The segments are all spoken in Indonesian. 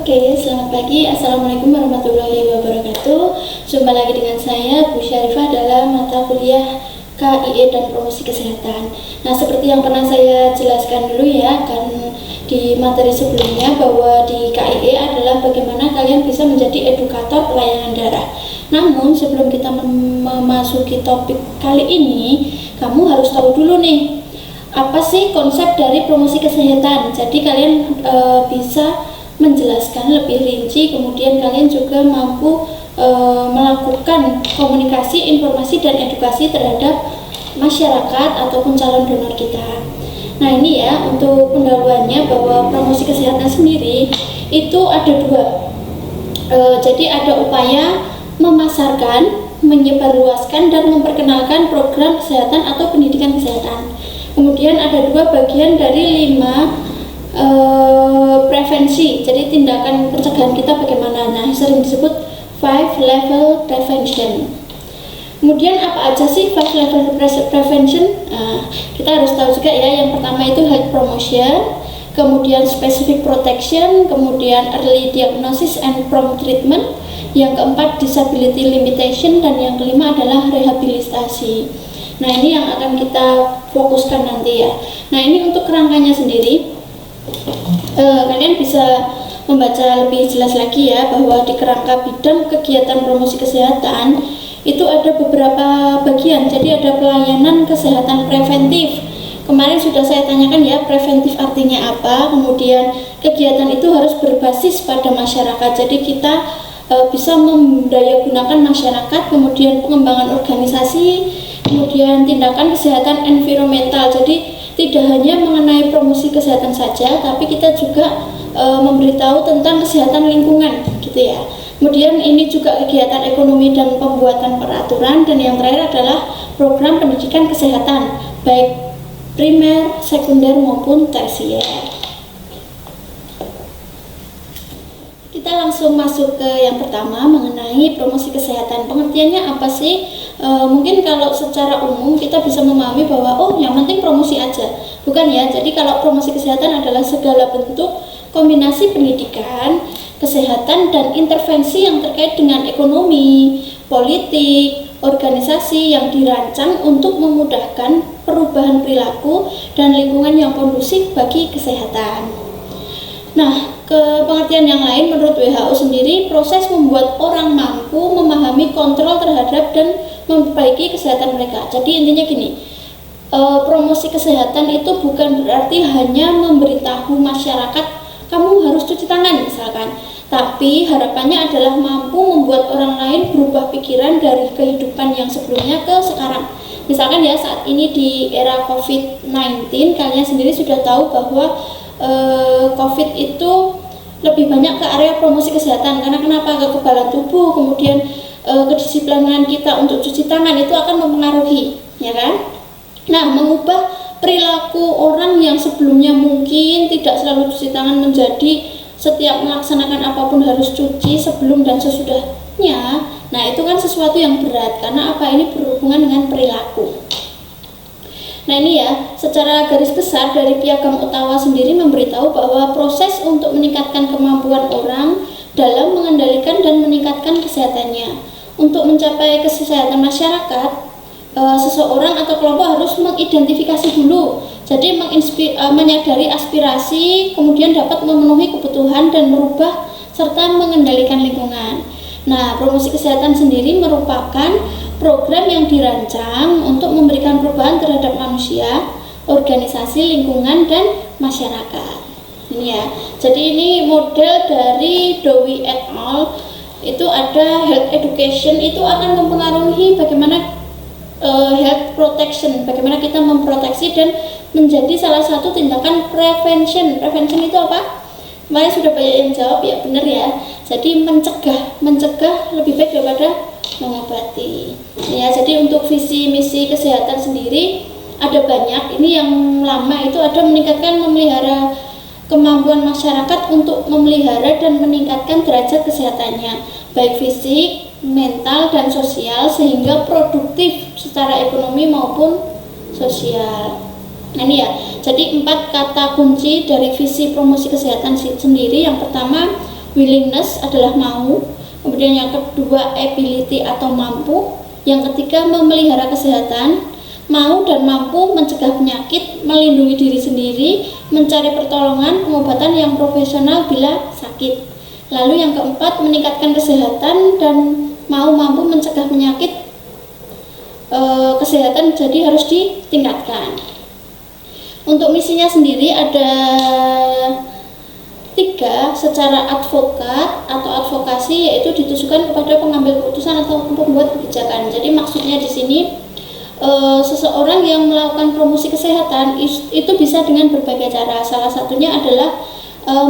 Oke, selamat pagi. Assalamualaikum warahmatullahi wabarakatuh. Jumpa lagi dengan saya, Bu Syarifah, dalam mata kuliah KIE dan Promosi Kesehatan. Nah, seperti yang pernah saya jelaskan dulu ya, kan di materi sebelumnya, bahwa di KIE adalah bagaimana kalian bisa menjadi edukator pelayanan darah. Namun, sebelum kita memasuki topik kali ini, kamu harus tahu dulu nih, apa sih konsep dari promosi kesehatan. Jadi kalian bisa menjelaskan lebih rinci, kemudian kalian juga mampu melakukan komunikasi, informasi, dan edukasi terhadap masyarakat ataupun calon donor kita. Nah, ini ya untuk pendahuluannya, bahwa promosi kesehatan sendiri itu ada dua. Jadi ada upaya memasarkan, menyebarluaskan, dan memperkenalkan program kesehatan atau pendidikan kesehatan. Kemudian ada dua bagian dari 5 prevensi, jadi tindakan pencegahan kita bagaimana. Nah, sering disebut 5 level prevention. Kemudian apa aja sih 5 level prevention? Nah, kita harus tahu juga ya. Yang pertama itu health promotion, kemudian specific protection, kemudian early diagnosis and prompt treatment, yang keempat disability limitation, dan yang kelima adalah rehabilitasi. Nah, ini yang akan kita fokuskan nanti ya. Nah, ini untuk kerangkanya sendiri, kalian bisa membaca lebih jelas lagi ya, bahwa di kerangka bidang kegiatan promosi kesehatan itu ada beberapa bagian. Jadi ada pelayanan kesehatan preventif. Kemarin sudah saya tanyakan ya, preventif artinya apa. Kemudian kegiatan itu harus berbasis pada masyarakat. Jadi kita bisa mendayagunakan masyarakat, kemudian pengembangan organisasi, kemudian tindakan kesehatan environmental. Jadi tidak hanya mengenai promosi kesehatan saja, tapi kita juga memberitahu tentang kesehatan lingkungan, gitu ya. Kemudian ini juga kegiatan ekonomi dan pembuatan peraturan, dan yang terakhir adalah program pendidikan kesehatan, baik primer, sekunder maupun tersier. Kita langsung masuk ke yang pertama, mengenai promosi kesehatan. Pengertiannya apa sih? Mungkin kalau secara umum kita bisa memahami bahwa yang penting promosi aja. Bukan ya. Jadi kalau promosi kesehatan adalah segala bentuk kombinasi pendidikan, kesehatan, dan intervensi yang terkait dengan ekonomi, politik, organisasi yang dirancang untuk memudahkan perubahan perilaku dan lingkungan yang kondusif bagi kesehatan. Nah, ke pengertian yang lain, menurut WHO sendiri, proses membuat orang mampu memahami kontrol terhadap dan memperbaiki kesehatan mereka. Jadi intinya gini, promosi kesehatan itu bukan berarti hanya memberitahu masyarakat kamu harus cuci tangan misalkan, tapi harapannya adalah mampu membuat orang lain berubah pikiran dari kehidupan yang sebelumnya ke sekarang. Misalkan ya, saat ini di era COVID-19, kalian sendiri sudah tahu bahwa COVID itu lebih banyak ke area promosi kesehatan. Karena kenapa? Kekebalan tubuh, kemudian kedisiplinan kita untuk cuci tangan itu akan mempengaruhi, ya kan? Nah, mengubah perilaku orang yang sebelumnya mungkin tidak selalu cuci tangan menjadi setiap melaksanakan apapun harus cuci sebelum dan sesudahnya. Nah, itu kan sesuatu yang berat, karena apa? Ini berhubungan dengan perilaku. Nah, ini ya, secara garis besar dari Piagam Ottawa sendiri memberitahu bahwa proses untuk meningkatkan kemampuan orang dalam mengendalikan dan meningkatkan kesehatannya. Untuk mencapai kesehatan masyarakat, seseorang atau kelompok harus mengidentifikasi dulu. Jadi menyadari aspirasi, kemudian dapat memenuhi kebutuhan dan merubah serta mengendalikan lingkungan. Nah, promosi kesehatan sendiri merupakan program yang dirancang untuk memberikan perubahan terhadap manusia, organisasi, lingkungan, dan masyarakat. Ini ya. Jadi ini model dari Dowie et al. Itu ada health education, itu akan mempengaruhi bagaimana health protection, bagaimana kita memproteksi dan menjadi salah satu tindakan prevention. Prevention itu apa? Kemarin sudah banyak yang jawab ya, benar ya. Jadi mencegah lebih baik daripada mengobati. Ya, jadi untuk visi misi kesehatan sendiri ada banyak. Ini yang lama itu ada meningkatkan memelihara kemampuan masyarakat untuk memelihara dan meningkatkan derajat kesehatannya, baik fisik, mental, dan sosial, sehingga produktif secara ekonomi maupun sosial. Nah, ini ya. Jadi 4 kata kunci dari visi promosi kesehatan sendiri. Yang pertama, willingness adalah mau, kemudian yang kedua ability atau mampu, yang ketiga memelihara kesehatan, mau dan mampu mencegah penyakit, melindungi diri sendiri, mencari pertolongan pengobatan yang profesional bila sakit. Lalu yang keempat meningkatkan kesehatan dan mau mampu mencegah penyakit, kesehatan jadi harus ditingkatkan. Untuk misinya sendiri ada 3 secara advokat atau advokasi, yaitu ditujukan kepada pengambil keputusan atau pembuat kebijakan. Jadi maksudnya di sini seseorang yang melakukan promosi kesehatan itu bisa dengan berbagai cara. Salah satunya adalah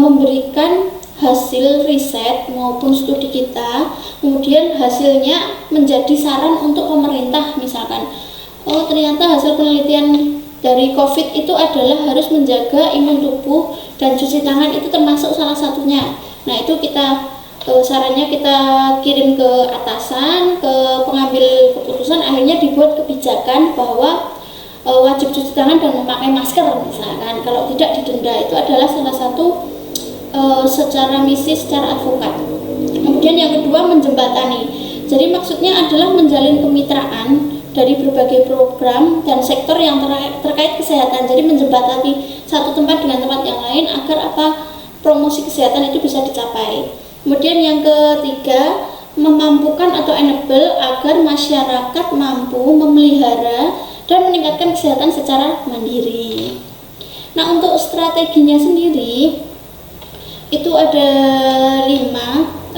memberikan hasil riset maupun studi kita, kemudian hasilnya menjadi saran untuk pemerintah. Misalkan, oh ternyata hasil penelitian dari COVID itu adalah harus menjaga imun tubuh dan cuci tangan itu termasuk salah satunya. Nah itu kita sarannya kita kirim ke atasan, ke pengambil keputusan, akhirnya dibuat kebijakan bahwa wajib cuci tangan dan memakai masker misalkan, kalau tidak didenda. Itu adalah salah satu secara misi, secara advokat. Kemudian yang kedua menjembatani. Jadi maksudnya adalah menjalin kemitraan dari berbagai program dan sektor yang terkait kesehatan. Jadi menjembatani satu tempat dengan tempat yang lain agar promosi kesehatan itu bisa dicapai. Kemudian yang ketiga memampukan atau enable agar masyarakat mampu memelihara dan meningkatkan kesehatan secara mandiri. Nah untuk strateginya sendiri itu ada 3.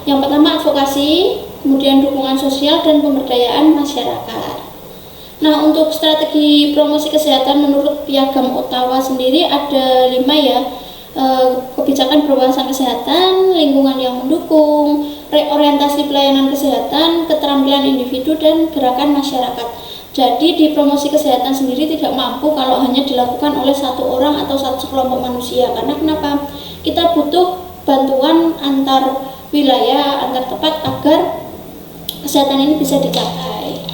Yang pertama advokasi, kemudian dukungan sosial dan pemberdayaan masyarakat. Nah untuk strategi promosi kesehatan menurut Piagam Ottawa sendiri ada 5 ya. Kebijakan berwawasan kesehatan, lingkungan yang mendukung, reorientasi pelayanan kesehatan, keterampilan individu dan gerakan masyarakat. Jadi di promosi kesehatan sendiri tidak mampu kalau hanya dilakukan oleh satu orang atau satu kelompok manusia. Karena kenapa? Kita butuh bantuan antar wilayah, antar tempat agar kesehatan ini bisa dicapai.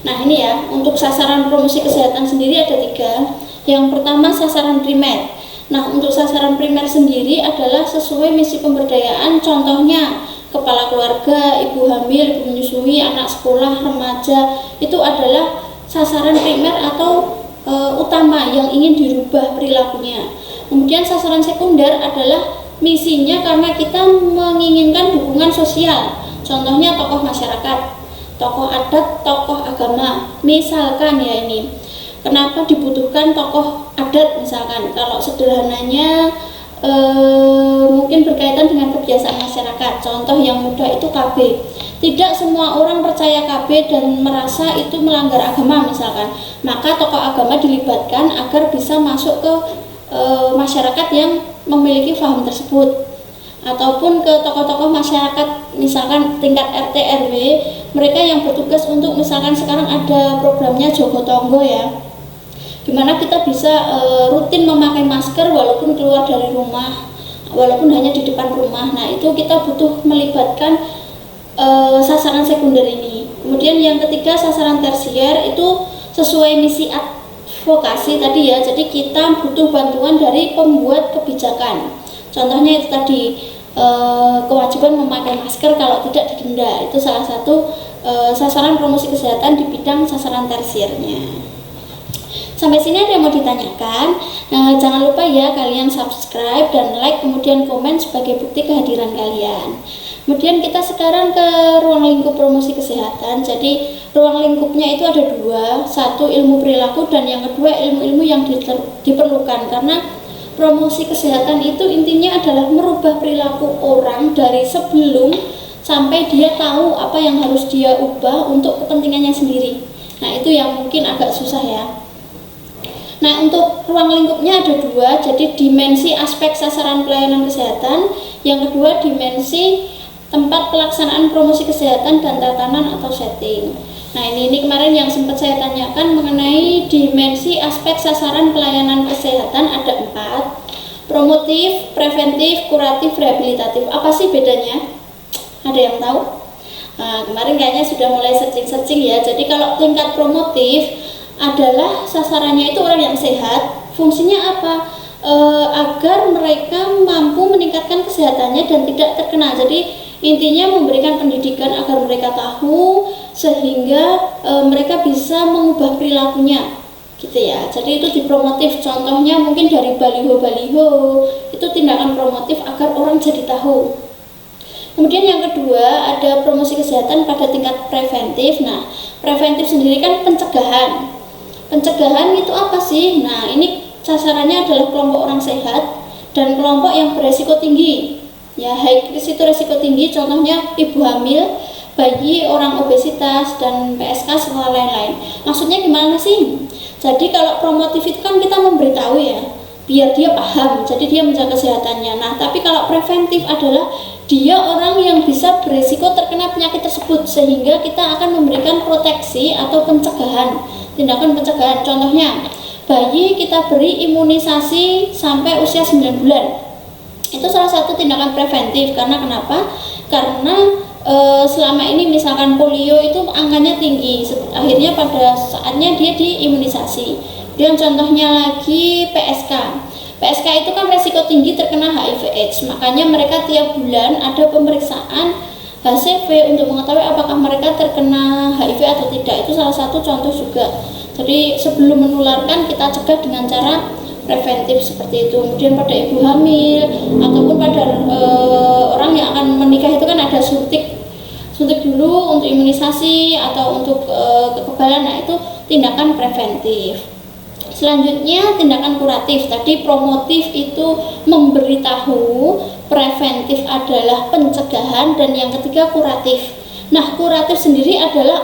Nah ini ya, untuk sasaran promosi kesehatan sendiri ada 3. Yang pertama sasaran primer. Nah untuk sasaran primer sendiri adalah sesuai misi pemberdayaan, contohnya kepala keluarga, ibu hamil, ibu menyusui, anak sekolah, remaja, itu adalah sasaran primer atau utama yang ingin dirubah perilakunya. Kemudian sasaran sekunder adalah misinya karena kita menginginkan dukungan sosial, contohnya tokoh masyarakat, tokoh adat, tokoh agama. Misalkan ya ini, kenapa dibutuhkan tokoh adat misalkan? Kalau sederhananya mungkin berkaitan dengan kebiasaan masyarakat. Contoh yang mudah itu KB. Tidak semua orang percaya KB dan merasa itu melanggar agama misalkan. Maka tokoh agama dilibatkan agar bisa masuk ke masyarakat yang memiliki paham tersebut. Ataupun ke tokoh-tokoh masyarakat misalkan tingkat RT RW, mereka yang bertugas untuk misalkan sekarang ada programnya Jogotongo ya, dimana kita bisa rutin memakai masker walaupun keluar dari rumah, walaupun hanya di depan rumah. Nah itu kita butuh melibatkan sasaran sekunder ini. Kemudian yang ketiga sasaran tersier itu sesuai misi advokasi tadi ya, jadi kita butuh bantuan dari pembuat kebijakan. Contohnya itu tadi kewajiban memakai masker, kalau tidak didenda. Itu salah satu sasaran promosi kesehatan di bidang sasaran tersiernya. Sampai sini ada yang mau ditanyakan? Jangan lupa ya kalian subscribe dan like, kemudian komen sebagai bukti kehadiran kalian. Kemudian kita sekarang ke ruang lingkup promosi kesehatan. Jadi ruang lingkupnya itu ada 2, satu ilmu perilaku dan yang kedua ilmu-ilmu yang diperlukan. Karena promosi kesehatan itu intinya adalah merubah perilaku orang dari sebelum sampai dia tahu apa yang harus dia ubah untuk kepentingannya sendiri. Nah itu yang mungkin agak susah ya. Nah untuk ruang lingkupnya ada 2, jadi dimensi aspek sasaran pelayanan kesehatan, yang kedua dimensi tempat pelaksanaan promosi kesehatan dan tatanan atau setting. Nah ini kemarin yang sempat saya tanyakan mengenai dimensi aspek sasaran pelayanan kesehatan ada 4, promotif, preventif, kuratif, rehabilitatif. Apa sih bedanya? Ada yang tahu? Nah, kemarin kayaknya sudah mulai searching-searching ya. Jadi kalau tingkat promotif adalah sasarannya itu orang yang sehat. Fungsinya apa? agar mereka mampu meningkatkan kesehatannya dan tidak terkena. Jadi intinya memberikan pendidikan agar mereka tahu sehingga mereka bisa mengubah perilakunya gitu ya. Jadi itu dipromotif, contohnya mungkin dari baliho-baliho, itu tindakan promotif agar orang jadi tahu. Kemudian yang kedua ada promosi kesehatan pada tingkat preventif. Nah, preventif sendiri kan pencegahan. Pencegahan itu apa sih? Nah, ini sasarannya adalah kelompok orang sehat dan kelompok yang beresiko tinggi. Ya, high risk itu resiko tinggi, contohnya ibu hamil, bayi, orang obesitas, dan PSK serta lain-lain. Maksudnya gimana sih? Jadi kalau promotif itu kan kita memberitahu ya, biar dia paham, jadi dia menjaga kesehatannya. Nah, tapi kalau preventif adalah dia orang yang bisa beresiko terkena penyakit tersebut, sehingga kita akan memberikan proteksi atau pencegahan, tindakan pencegahan. Contohnya, bayi kita beri imunisasi sampai usia 9 bulan. Itu salah satu tindakan preventif. Karena kenapa? Karena selama ini misalkan polio itu angkanya tinggi, akhirnya pada saatnya dia diimunisasi. Dan contohnya lagi PSK. PSK itu kan resiko tinggi terkena HIV/AIDS, makanya mereka tiap bulan ada pemeriksaan HCV untuk mengetahui apakah mereka terkena HIV atau tidak. Itu salah satu contoh juga. Jadi sebelum menularkan kita cegah dengan cara preventif seperti itu. Kemudian pada ibu hamil ataupun pada orang yang akan menikah itu kan ada suntik dulu untuk imunisasi atau untuk kekebalan. Nah, itu tindakan preventif. Selanjutnya tindakan kuratif. Tadi promotif itu memberitahu, preventif adalah pencegahan, dan yang ketiga kuratif. Nah, kuratif sendiri adalah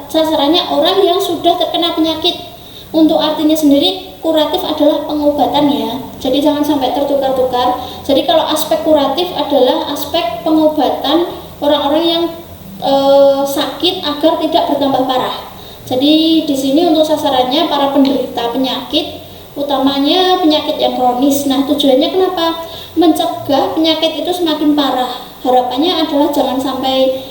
sasarannya orang yang sudah terkena penyakit. Untuk artinya sendiri kuratif adalah pengobatan ya. Jadi jangan sampai tertukar-tukar. Jadi kalau aspek kuratif adalah aspek pengobatan orang-orang yang sakit agar tidak bertambah parah. Jadi di sini untuk sasarannya para penderita penyakit, utamanya penyakit yang kronis. Nah, tujuannya kenapa? Mencegah penyakit itu semakin parah. Harapannya adalah jangan sampai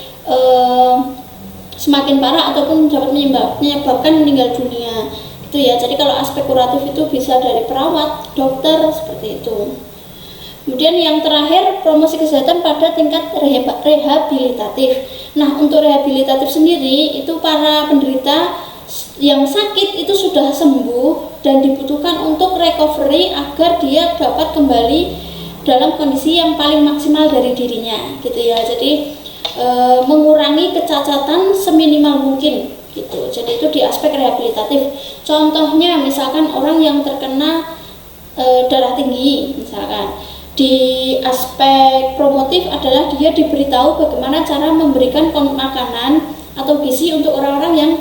semakin parah ataupun dapat menyebabkan meninggal dunia. Itu ya. Jadi kalau aspek kuratif itu bisa dari perawat, dokter, seperti itu. Kemudian yang terakhir, promosi kesehatan pada tingkat rehabilitatif. Nah, untuk rehabilitatif sendiri itu para penderita yang sakit itu sudah sembuh dan dibutuhkan untuk recovery agar dia dapat kembali dalam kondisi yang paling maksimal dari dirinya, gitu ya. Jadi mengurangi kecacatan seminimal mungkin, gitu. Jadi itu di aspek rehabilitatif. Contohnya misalkan orang yang terkena darah tinggi, misalkan. Di aspek promotif adalah dia diberitahu bagaimana cara memberikan makanan atau gizi untuk orang-orang yang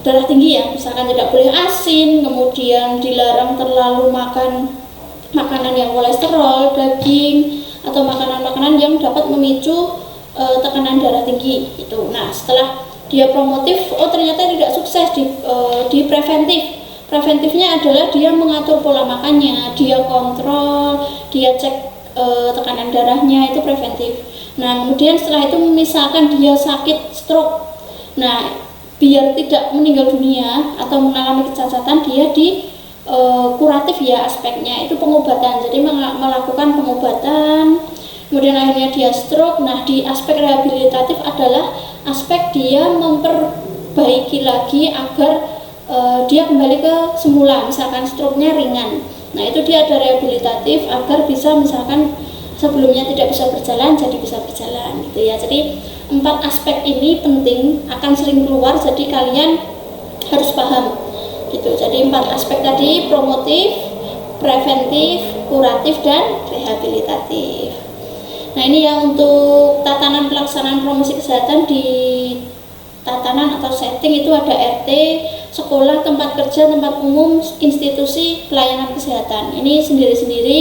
darah tinggi ya, misalkan tidak boleh asin, kemudian dilarang terlalu makan makanan yang kolesterol, daging, atau makanan-makanan yang dapat memicu tekanan darah tinggi itu. Nah, setelah dia promotif, oh ternyata tidak sukses di preventif. Preventifnya adalah dia mengatur pola makannya, dia kontrol, dia cek tekanan darahnya, itu preventif. Nah, kemudian setelah itu misalkan dia sakit stroke, nah biar tidak meninggal dunia atau mengalami kecacatan, dia di kuratif ya aspeknya, itu pengobatan. Jadi melakukan pengobatan, kemudian akhirnya dia stroke. Nah, di aspek rehabilitatif adalah aspek dia memperbaiki lagi agar dia kembali ke semula, misalkan stroke-nya ringan. Nah, itu dia ada rehabilitatif agar bisa misalkan sebelumnya tidak bisa berjalan jadi bisa berjalan, gitu ya. Jadi 4 aspek ini penting, akan sering keluar, jadi kalian harus paham, gitu. Jadi 4 aspek tadi, promotif, preventif, kuratif, dan rehabilitatif. Nah, ini ya untuk tatanan pelaksanaan promosi kesehatan. Di tatanan atau setting itu ada RT, sekolah, tempat kerja, tempat umum, institusi pelayanan kesehatan. Ini sendiri-sendiri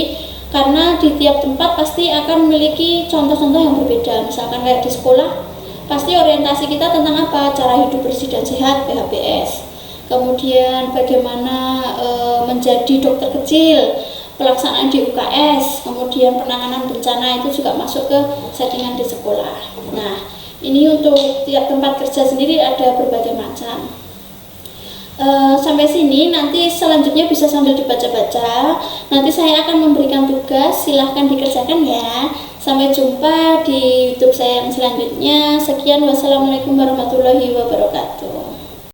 karena di tiap tempat pasti akan memiliki contoh-contoh yang berbeda. Misalkan kayak di sekolah, pasti orientasi kita tentang apa? Cara hidup bersih dan sehat, PHBS. Kemudian bagaimana menjadi dokter kecil, pelaksanaan di UKS, kemudian penanganan bencana itu juga masuk ke settingan di sekolah. Nah, ini untuk tiap tempat kerja sendiri ada berbagai macam. Sampai sini, nanti selanjutnya bisa sambil dibaca-baca. Nanti saya akan memberikan tugas, silahkan dikerjakan ya. Sampai jumpa di YouTube saya yang selanjutnya. Sekian, wassalamualaikum warahmatullahi wabarakatuh.